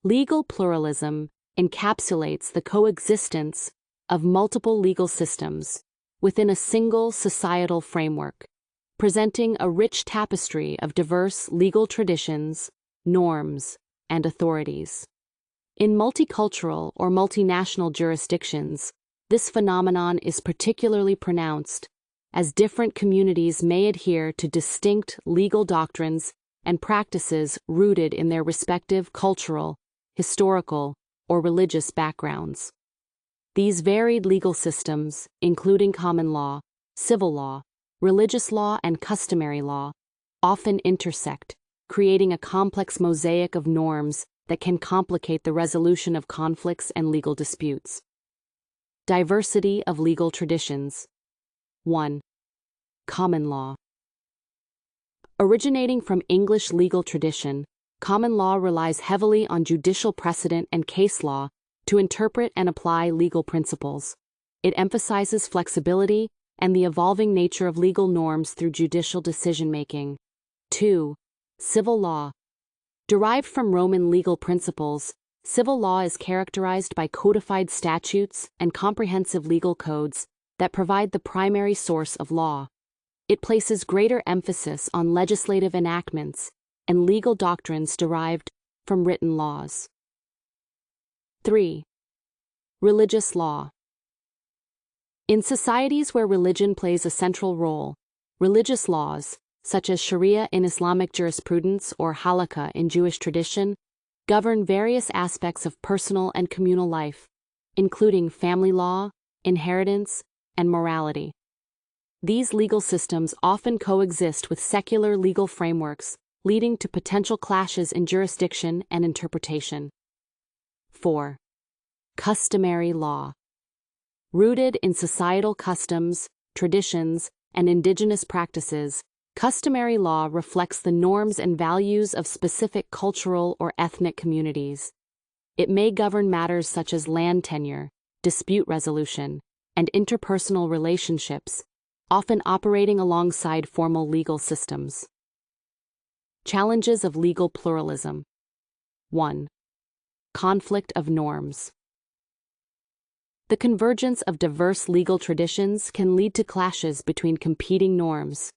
Legal pluralism encapsulates the coexistence of multiple legal systems within a single societal framework, presenting a rich tapestry of diverse legal traditions, norms, and authorities. In multicultural or multinational jurisdictions, this phenomenon is particularly pronounced, as different communities may adhere to distinct legal doctrines and practices rooted in their respective cultural, historical, or religious backgrounds. These varied legal systems, including common law, civil law, religious law, and customary law, often intersect, creating a complex mosaic of norms that can complicate the resolution of conflicts and legal disputes. Diversity of legal traditions. 1. Common law. Originating from English legal tradition, common law relies heavily on judicial precedent and case law to interpret and apply legal principles. It emphasizes flexibility and the evolving nature of legal norms through judicial decision-making. 2. Civil law. Derived from Roman legal principles, civil law is characterized by codified statutes and comprehensive legal codes that provide the primary source of law. It places greater emphasis on legislative enactments and legal doctrines derived from written laws. 3. Religious law. In societies where religion plays a central role, religious laws, such as Sharia in Islamic jurisprudence or halakha in Jewish tradition, govern various aspects of personal and communal life, including family law, inheritance, and morality. These legal systems often coexist with secular legal frameworks, leading to potential clashes in jurisdiction and interpretation. 4. Customary law. Rooted in societal customs, traditions, and indigenous practices, customary law reflects the norms and values of specific cultural or ethnic communities. It may govern matters such as land tenure, dispute resolution, and interpersonal relationships, often operating alongside formal legal systems. Challenges of legal pluralism. 1. Conflict of norms. The convergence of diverse legal traditions can lead to clashes between competing norms,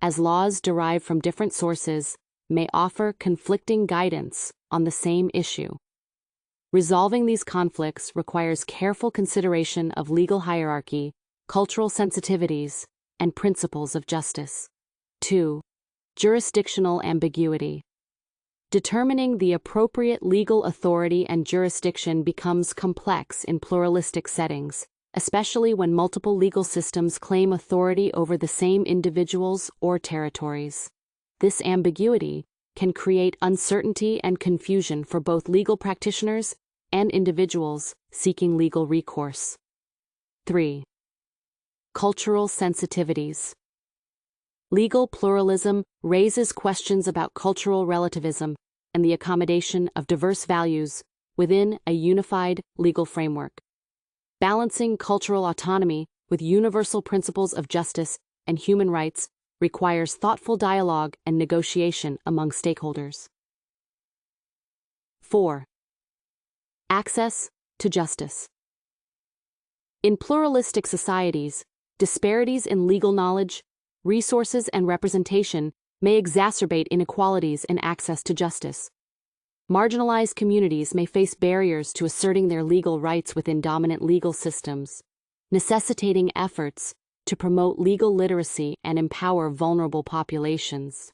as laws derived from different sources may offer conflicting guidance on the same issue. Resolving these conflicts requires careful consideration of legal hierarchy, cultural sensitivities, and principles of justice. 2. Jurisdictional ambiguity. Determining the appropriate legal authority and jurisdiction becomes complex in pluralistic settings, especially when multiple legal systems claim authority over the same individuals or territories. This ambiguity can create uncertainty and confusion for both legal practitioners and individuals seeking legal recourse. 3. Cultural sensitivities. Legal pluralism raises questions about cultural relativism and the accommodation of diverse values within a unified legal framework. Balancing cultural autonomy with universal principles of justice and human rights requires thoughtful dialogue and negotiation among stakeholders. 4. Access to justice. In pluralistic societies, disparities in legal knowledge, resources, and representation may exacerbate inequalities in access to justice. Marginalized communities may face barriers to asserting their legal rights within dominant legal systems, necessitating efforts to promote legal literacy and empower vulnerable populations.